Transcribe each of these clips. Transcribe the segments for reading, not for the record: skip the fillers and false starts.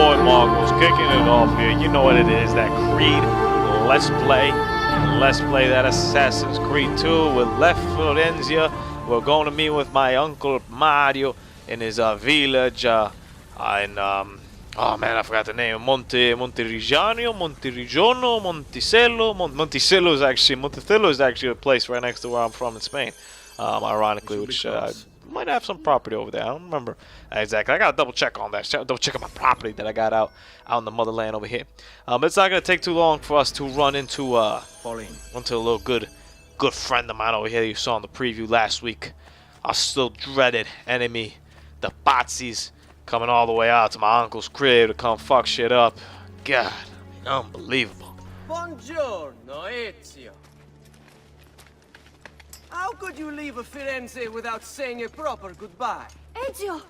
boy Margos kicking it off here. You know what it is, that Creed Let's Play. Let's play that Assassin's Creed 2 with Left Florencia. We're going to meet with my uncle Mario in his village oh man, I forgot the name. Monteriggiano, Monticello is actually a place right next to where I'm from in Spain. Ironically, which might have some property over there. I don't remember exactly. I gotta double check on that. Double check on my property that I got out in the motherland over here. But it's not gonna take too long for us to run into a little good friend of mine over here. You saw in the preview last week. Our still dreaded enemy, the Bazis, coming all the way out to my uncle's crib to come fuck shit up. God, unbelievable. Buongiorno, Ezio. How could you leave Firenze without saying a proper goodbye? Ezio!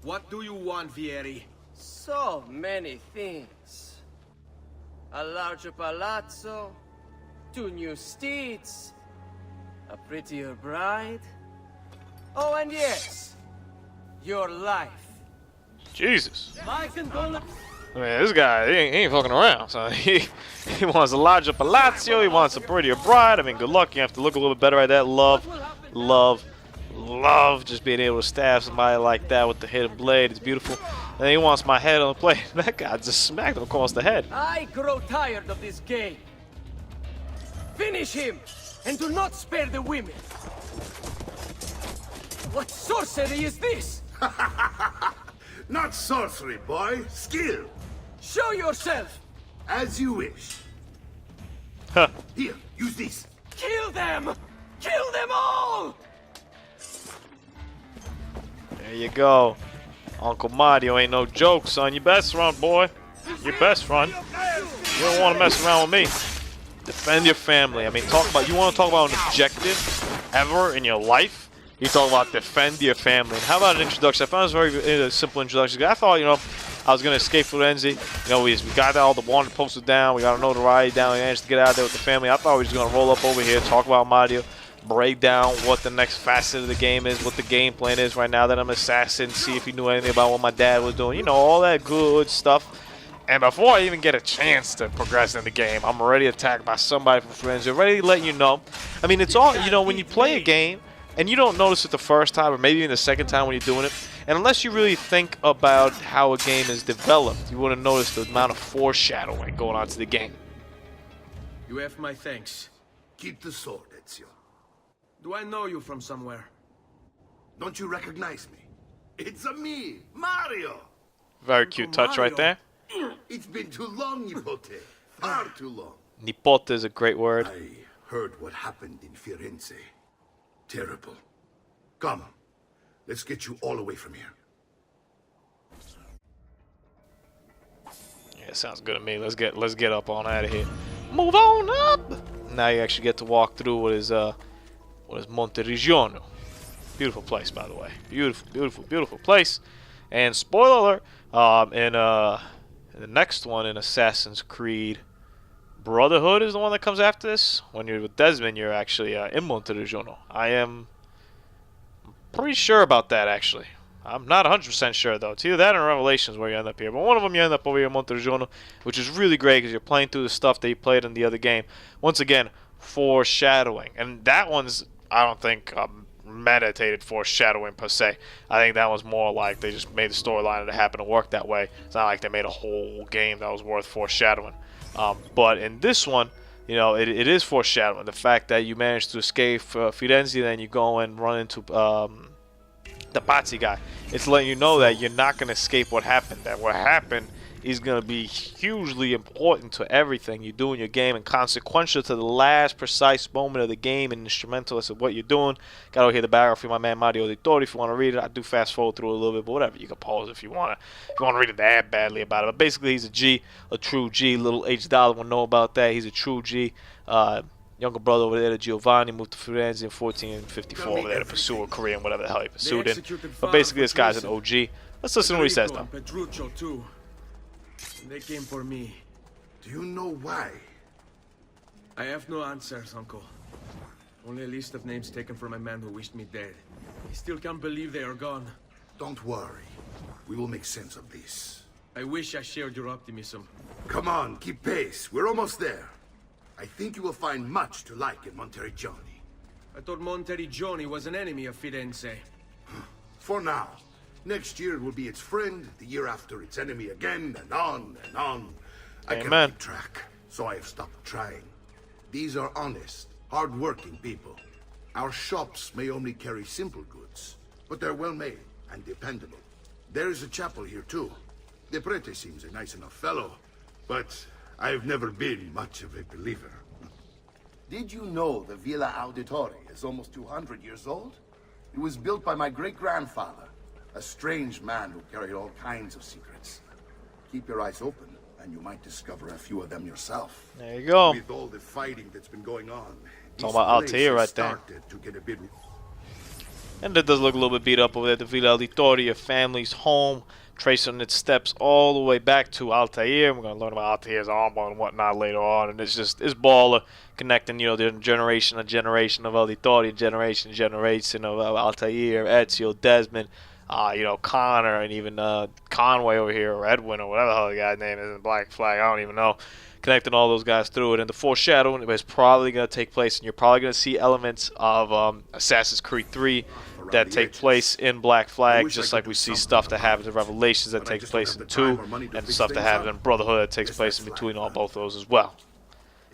What do you want, Vieri? So many things. A larger palazzo, 2 new steeds, a prettier bride. Oh, and yes, your life. Jesus. My condolences. I mean, this guy, he ain't fucking around. So he wants a larger palazzo. He wants a prettier bride. I mean, good luck. You have to look a little bit better at that. Love just being able to stab somebody like that with the hidden blade. It's beautiful. And he wants my head on the plate. That guy just smacked him across the head. I grow tired of this game. Finish him, and do not spare the women. What sorcery is this? Not sorcery, boy. Skill. Show yourself. As you wish. Huh. Here, use this. Kill them! Kill them all! There you go. Uncle Mario ain't no joke, son. You best run, boy. You best run. You don't want to mess around with me. Defend your family. I mean, you want to talk about an objective ever in your life? You talk about defend your family. And how about an introduction? I found this very simple introduction. I thought, I was going to escape Firenze. We got all the wanted posters down. We got a notoriety down. We managed to get out there with the family. I thought we were just going to roll up over here, talk about Mario, break down what the next facet of the game is, what the game plan is right now that I'm an assassin, see if he knew anything about what my dad was doing. All that good stuff. And before I even get a chance to progress in the game, I'm already attacked by somebody from Firenze. Ready to let you know. I mean, it's all, when you play a game, and you don't notice it the first time, or maybe even the second time when you're doing it. And unless you really think about how a game is developed, you wouldn't notice the amount of foreshadowing going on to the game. You have my thanks. Keep the sword, Ezio. Do I know you from somewhere? Don't you recognize me? It's me, Mario. Very cute touch right there. It's been too long, Nipote. Far too long. Nipote is a great word. I heard what happened in Firenze. Terrible. Come, let's get you all away from here. Yeah, sounds good to me. Let's get up on out of here. Move on up. Now you actually get to walk through what is Monteriggiano. Beautiful place, by the way. Beautiful place. And spoiler alert, in the next one in Assassin's Creed Brotherhood is the one that comes after this. When you're with Desmond, you're actually in Monteriggiano. I am pretty sure about that, actually. I'm not 100% sure, though. It's either that or Revelations where you end up here. But one of them you end up over here in Monteriggiano, which is really great because you're playing through the stuff that you played in the other game. Once again, foreshadowing. And that one's, I don't think, meditated foreshadowing per se. I think that was more like they just made the storyline and it happened to work that way. It's not like they made a whole game that was worth foreshadowing. But in this one, it is foreshadowing. The fact that you managed to escape Firenze, then you go and run into the Pazzi guy. It's letting you know that you're not going to escape what happened. That what happened is going to be hugely important to everything you do in your game and consequential to the last precise moment of the game and instrumental as to what you're doing. Got to hear the biography of my man Mario Di Tori if you want to read it. I do fast forward through it a little bit, but whatever. You can pause if you want to. If you want to read it that badly about it. But basically, he's a G, a true G. Little H Dollar will know about that. He's a true G. Younger brother over there, Giovanni, moved to Firenze in 1454 over there to pursue a career in whatever the hell he pursued in. But basically, this guy's an OG. Let's listen to what he says, though. Petruccio, too. They came for me. Do you know why? I have no answers, Uncle. Only a list of names taken from a man who wished me dead. I still can't believe they are gone. Don't worry. We will make sense of this. I wish I shared your optimism. Come on, keep pace. We're almost there. I think you will find much to like in Monteriggioni. I thought Monteriggioni was an enemy of Firenze. For now. Next year it will be its friend, the year after its enemy again, and on and on. I Amen. cannot keep track, so I have stopped trying. These are honest, hard-working people. Our shops may only carry simple goods, but they're well-made and dependable. There is a chapel here, too. The prete seems a nice enough fellow, but I've never been much of a believer. Did you know the Villa Auditore is almost 200 years old? It was built by my great-grandfather, a strange man who carried all kinds of secrets. Keep your eyes open, and you might discover a few of them yourself. There you go. With all the fighting that's been going on, Talking this about place Altair has right there. started to get a bit. And it does look a little bit beat up over there. The Villa Auditore, family's home, tracing its steps all the way back to Altair. We're going to learn about Altair's armband and whatnot later on. And it's baller connecting, you know, the generation of Auditore, generation of Altair, Ezio, Desmond, you know, Connor, and even Conway over here, or Edwin, or whatever the hell the guy's name is in Black Flag. I don't even know. Connecting all those guys through it. And the foreshadowing is probably going to take place, and you're probably going to see elements of Assassin's Creed 3 that take place in Black Flag, just like we see stuff that happens in Revelations that takes place in 2, and stuff that happens in Brotherhood that takes place in between all both of those as well.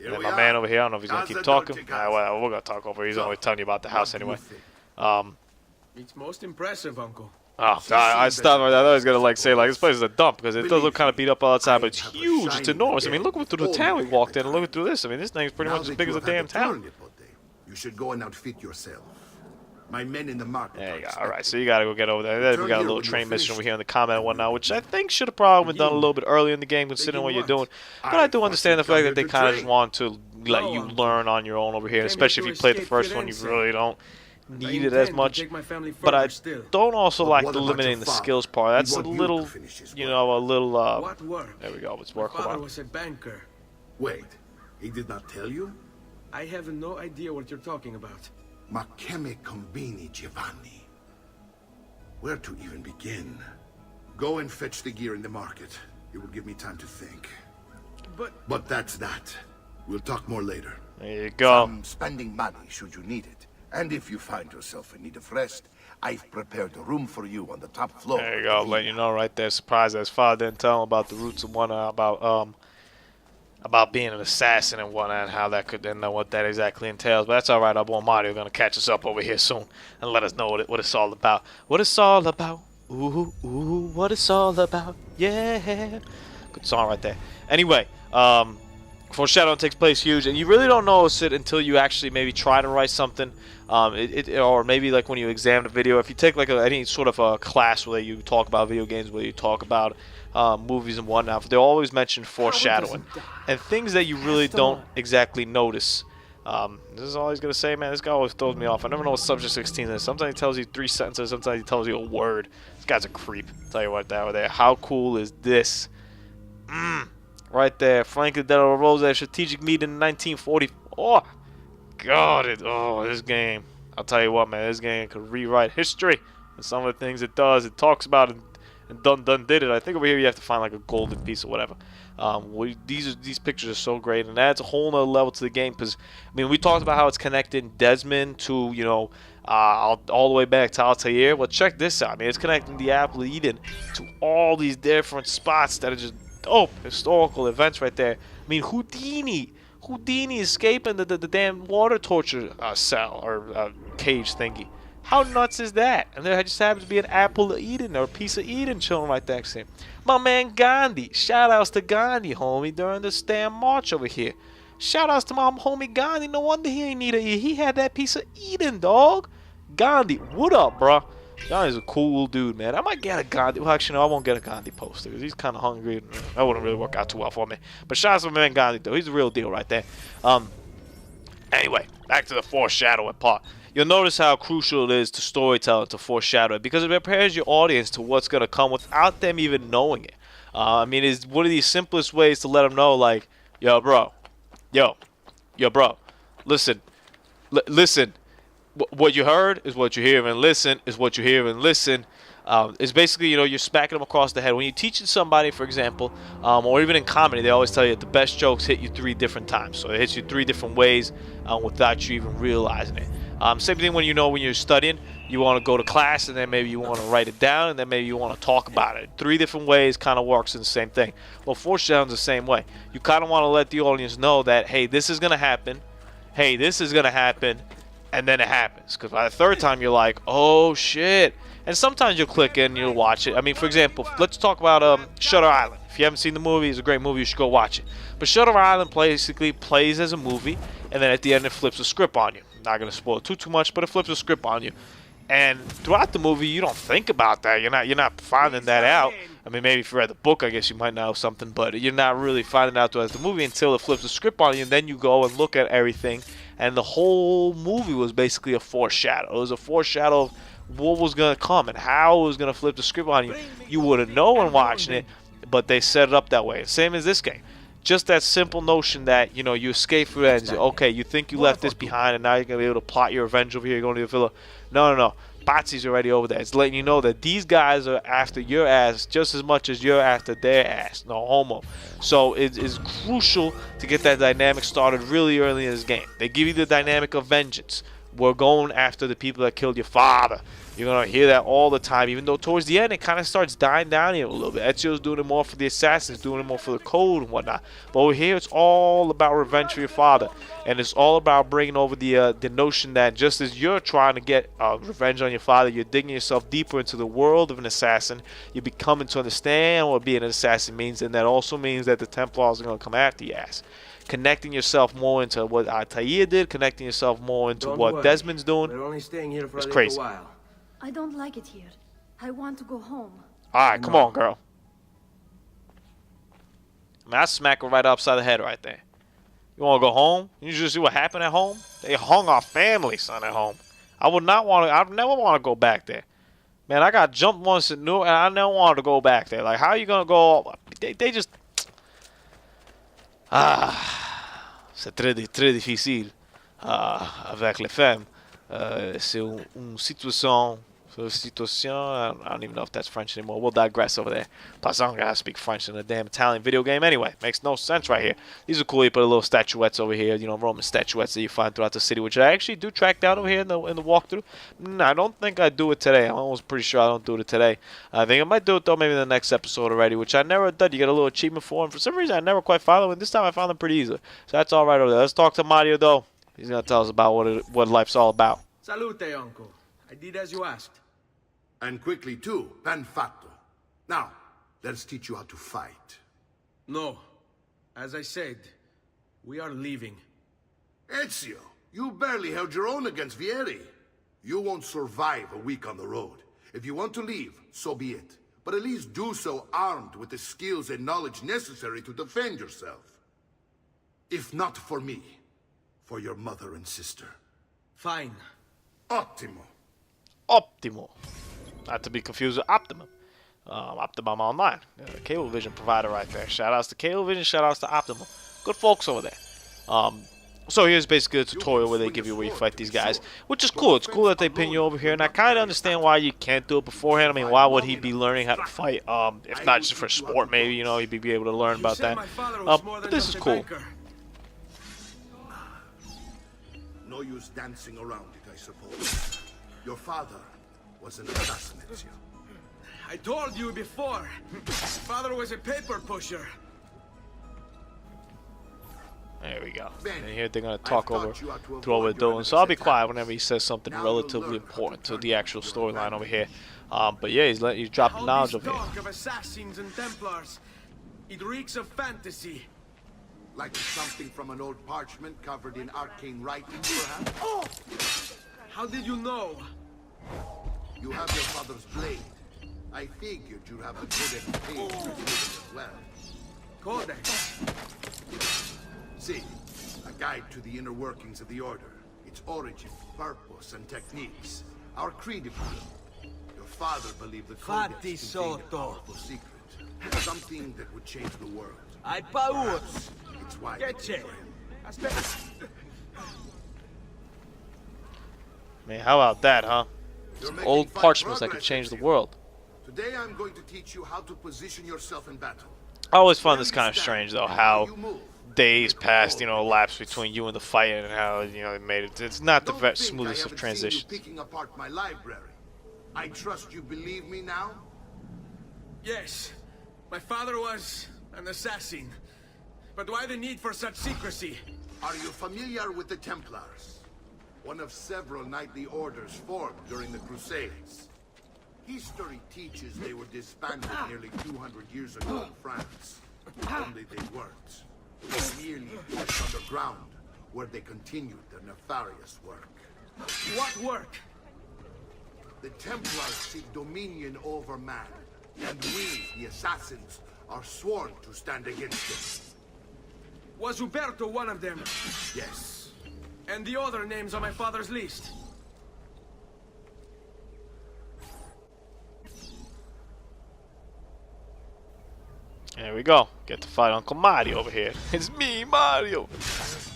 And then my man over here, I don't know if he's going to keep talking. Well, we're going to talk over. He's always telling you about the house anyway. It's most impressive, Uncle. Oh, I stopped right there. I thought he was going to say this place is a dump, because it does look kind of beat up outside, but it's huge. It's enormous. I mean, look through the town we walked in, and look through this. I mean, this thing's pretty much as big as a damn town. You should go and outfit yourself. My men in the market. There you go. All right, so you got to go get over there. Then we got a little train mission over here in the comment and whatnot, which I think should have probably been done a little bit earlier in the game, considering what you're doing. But I do understand the fact that they kind of just want to let you learn on your own over here, especially if you played the first one. You really don't need it as much. But I don't also like the limiting the skills part. That's a little, you know, a little. There we go. It's work. My father was a banker. Wait, he did not tell you? I have no idea what you're talking about. Ma che me combini, Giovanni? Where to even begin? Go and fetch the gear in the market. It will give me time to think. But that's that. We'll talk more later. There you go. Spending money should you need it. And if you find yourself in need of rest, I've prepared a room for you on the top floor. There you go. Letting you know right there. Surprised that his father didn't tell him about the roots and whatnot, about being an assassin and whatnot, and how that could, and know what that exactly entails. But that's all right. Our boy Mario's gonna catch us up over here soon and let us know what it's all about. What it's all about. Ooh, ooh, what it's all about. Yeah. Good song right there. Anyway, Foreshadowing takes place huge, and you really don't notice it until you actually maybe try to write something, or maybe like when you examine a video. If you take like any sort of a class where you talk about video games, where you talk about movies and whatnot, they always mention foreshadowing and things that you really don't exactly notice. This is all he's gonna say, man. This guy always throws me off. I never know what subject 16 is. Sometimes he tells you 3 sentences, sometimes he tells you a word. This guy's a creep. I'll tell you what, that over there. How cool is this? Right there, Franklin Delano Rosa strategic meeting in 1940. Oh, God, this game. I'll tell you what, man, this game could rewrite history. And some of the things it does, it talks about it, and done did it. I think over here you have to find like a golden piece or whatever. These pictures are so great, and adds a whole nother level to the game. Because I mean, we talked about how it's connecting Desmond to, you know, all the way back to Altair. Well, check this out. I mean, it's connecting the Apple of Eden to all these different spots that are just dope historical events right there. I mean, Houdini escaping the damn water torture cell or cage thingy. How nuts is that? And there just happens to be an apple of Eden or a piece of Eden chilling right there. My man Gandhi. Shout outs to Gandhi, homie, during this damn march over here. Shout outs to my homie Gandhi. No wonder he ain't need a ear. He had that piece of Eden, dog. Gandhi, what up, bro? Gandhi's a cool dude, man. I might get a Gandhi. Well, actually, no, I won't get a Gandhi poster because he's kind of hungry. That wouldn't really work out too well for me. But shout out to my man Gandhi, though. He's the real deal right there. Anyway, back to the foreshadowing part. You'll notice how crucial it is to storytelling, to foreshadow it, because it prepares your audience to what's going to come without them even knowing it. I mean, it's one of the simplest ways to let them know, like, yo, bro, listen, listen. What you heard is what you hear, and listen is what you hear, and listen. It's basically, you know, you're smacking them across the head. When you're teaching somebody, for example, or even in comedy, they always tell you that the best jokes hit you 3 different times. So it hits you 3 different ways without you even realizing it. Same thing when you're studying, you want to go to class, and then maybe you want to write it down, and then maybe you want to talk about it. 3 different ways kind of works in the same thing. Well, foreshadowing's the same way. You kind of want to let the audience know that, hey, this is going to happen. Hey, this is going to happen. And then it happens. Because by the 3rd time, you're like, oh, shit. And sometimes you'll click in and you'll watch it. I mean, for example, let's talk about Shutter Island. If you haven't seen the movie, it's a great movie. You should go watch it. But Shutter Island basically plays as a movie, and then at the end it flips a script on you. Not going to spoil too much, but it flips a script on you. And throughout the movie, you don't think about that. You're not finding that out. I mean, maybe if you read the book, I guess you might know something, but you're not really finding out throughout the movie until it flips the script on you, and then you go and look at everything. And the whole movie was basically a foreshadow. It was a foreshadow of what was going to come and how it was going to flip the script on you. You wouldn't know when watching it, but they set it up that way. Same as this game. Just that simple notion that, you know, you escape through that and say, okay, you think you left this behind and now you're going to be able to plot your revenge over here. You're going to the villa. No. Patsy's already over there. It's letting you know that these guys are after your ass just as much as you're after their ass. No homo. So it is crucial to get that dynamic started really early in this game. They give you the dynamic of vengeance. We're going after the people that killed your father. You're going to hear that all the time, even though towards the end it kind of starts dying down here a little bit. Ezio's doing it more for the assassins, doing it more for the code and whatnot. But over here, it's all about revenge for your father. And it's all about bringing over the notion that just as you're trying to get revenge on your father, you're digging yourself deeper into the world of an assassin. You're becoming to understand what being an assassin means, and that also means that the Templars are going to come after your ass. Connecting yourself more into what Altair did, connecting yourself more into what Desmond's doing. We're only staying here for It's a crazy. little while. I don't like it here. I want to go home. Alright, come on, girl. I mean, I smack her right upside the head right there. You want to go home? You just see what happened at home? They hung our family, son, at home. I would not want to. I never want to go back there. Man, I got jumped once at New, and I never wanted to go back there. Like, how are you gonna go? They just. C'est très difficile avec les femmes. C'est une situation. I don't even know if that's French anymore. We'll digress over there. Plus, I don't gotta speak French in a damn Italian video game anyway. Makes no sense right here. These are cool. You put a little statuettes over here, you know, Roman statuettes that you find throughout the city, which I actually do track down over here in the walkthrough. I don't think I do it today. I'm almost pretty sure I don't do it today. I think I might do it though, maybe in the next episode already, which I never did. You get a little achievement for, and for some reason I never quite found them. And this time I found them pretty easily. So that's all right over there. Let's talk to Mario though. He's gonna tell us about what life's all about. Salute, uncle. I did as you asked. And quickly too, ben fatto. Now, let's teach you how to fight. No. As I said, we are leaving. Ezio, you barely held your own against Vieri. You won't survive a week on the road. If you want to leave, so be it. But at least do so armed with the skills and knowledge necessary to defend yourself. If not for me, for your mother and sister. Fine. Ottimo. Optimo. Not to be confused with Optimum. Optimum Online. Cablevision provider right there. Shout outs to Cablevision. Shout outs to Optimum. Good folks over there. So here's basically a tutorial where they give you where you fight these guys, which is cool. It's cool that they pin you over here, and I kind of understand why you can't do it beforehand. I mean, why would he be learning how to fight? If not just for sport, maybe, you know, he'd be able to learn about that. But this is cool. No use dancing around it, I suppose. Your father was an assassin, Ezio. I told you before. Father was a paper pusher. There we go. And here they're going to talk over through what we're doing. So I'll be quiet whenever he says something relatively important to the actual storyline over here. But yeah, he's dropping knowledge over here. Talk of assassins and Templars. It reeks of fantasy. Like something from an old parchment covered in arcane writing, perhaps? How did you know? You have your father's blade. I figured you'd have a codex page as well. Codex. See, a guide to the inner workings of the Order, its origin, purpose, and techniques. Our creed, if you will. Your father believed the codex contained a powerful secret. Something that would change the world. Hai paura. Perhaps it's why Che we c'è? for him. Aspetta. Man, how about that, huh? You're making Old fine parchments that could progress, change the Ezio. world. Today I'm going to teach you how to position yourself in battle. I always find Where this you kind of stand strange, though, and how you move. days They passed, control the elapsed distance. between you and the fight, and how, it made it. It's not the Don't very think smoothest I of haven't transitions. seen you picking apart my library. I trust you believe me now? Yes, my father was an assassin. But why the need for such secrecy? Are you familiar with the Templars? One of several knightly orders formed during the Crusades. History teaches they were disbanded nearly 200 years ago in France. Only they weren't. They were merely pushed underground, where they continued their nefarious work. What work? The Templars seek dominion over man, and we, the assassins, are sworn to stand against them. Was Uberto one of them? Yes. And the other names on my father's list? There we go. Get to fight Uncle Mario over here. It's me, Mario.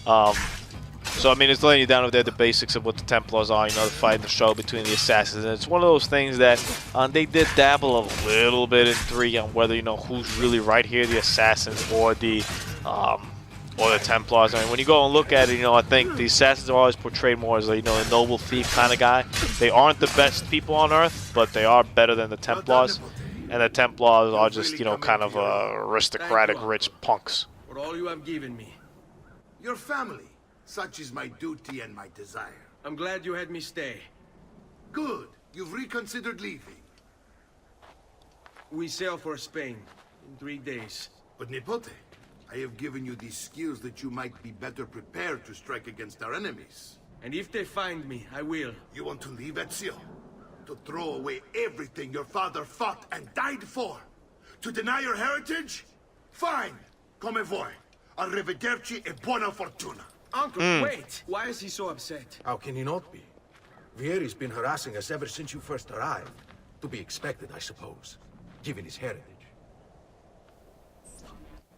So I mean, it's laying you down over there the basics of what the Templars are. The fight and the struggle between the assassins. And it's one of those things that they did dabble a little bit in 3 on whether who's really right here, the assassins or the Templars. I mean, when you go and look at it, I think the assassins are always portrayed more as a noble thief kind of guy. They aren't the best people on Earth, but they are better than the Templars. And the Templars are just, kind of aristocratic, rich punks. For all you have given me. Your family. Such is my duty and my desire. I'm glad you had me stay. Good. You've reconsidered leaving. We sail for Spain in 3 days. But Nipote, I have given you these skills that you might be better prepared to strike against our enemies. And if they find me, I will. You want to leave Ezio? To throw away everything your father fought and died for? To deny your heritage? Fine. Come vuoi. Arrivederci e buona fortuna. Uncle, wait! Why is he so upset? How can he not be? Vieri's been harassing us ever since you first arrived. To be expected, I suppose, given his heritage.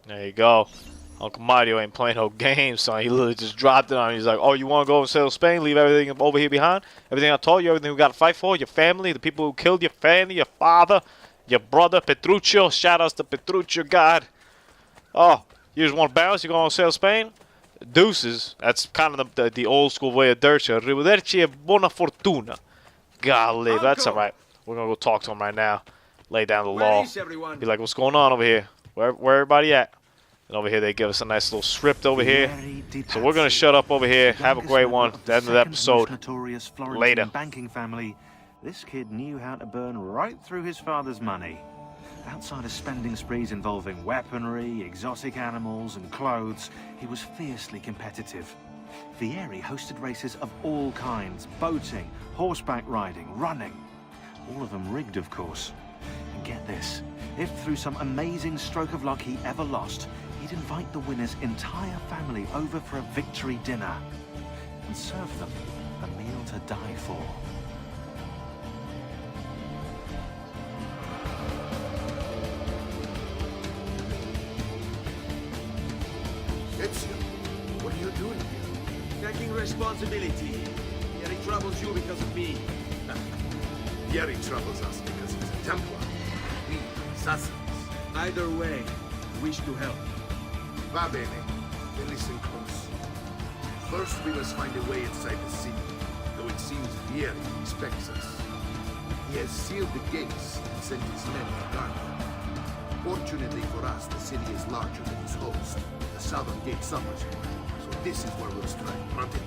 There you go. Uncle Mario ain't playing no games, son. He literally just dropped it on you. He's like, oh, you want to go and sail Spain? Leave everything over here behind? Everything I told you, everything we got to fight for? Your family, the people who killed your family, your father, your brother, Petruccio. Shout-outs to Petruccio, God. Oh, you just want to bounce? You going to sail Spain? Deuces. That's kind of the old school way of dirt. Arrivederci e buona fortuna. Golly, that's all right. We're going to go talk to him right now. Lay down the law. Where is everyone? Be like, what's going on over here? Where everybody at? And over here they give us a nice little script over here. So we're going to shut up over here. Have a great one. The end of the episode. Notorious Florentine Later. banking family. This kid knew how to burn right through his father's money. Outside of spending sprees involving weaponry, exotic animals, and clothes, he was fiercely competitive. Vieri hosted races of all kinds: boating, horseback riding, running. All of them rigged, of course. And get this, if through some amazing stroke of luck he ever lost, he'd invite the winner's entire family over for a victory dinner and serve them a meal to die for. Ezio, what are you doing here? Taking responsibility. Yet he troubles you because of me. Vieri troubles us because he's a Templar. We are assassins. Either way, wish to help. Va bene. Then listen close. First, we must find a way inside the city, though it seems Vieri expects us. He has sealed the gates and sent his men to guard them. Fortunately for us, the city is larger than its host. The southern gate suffers, so this is where we'll strike. Pronti?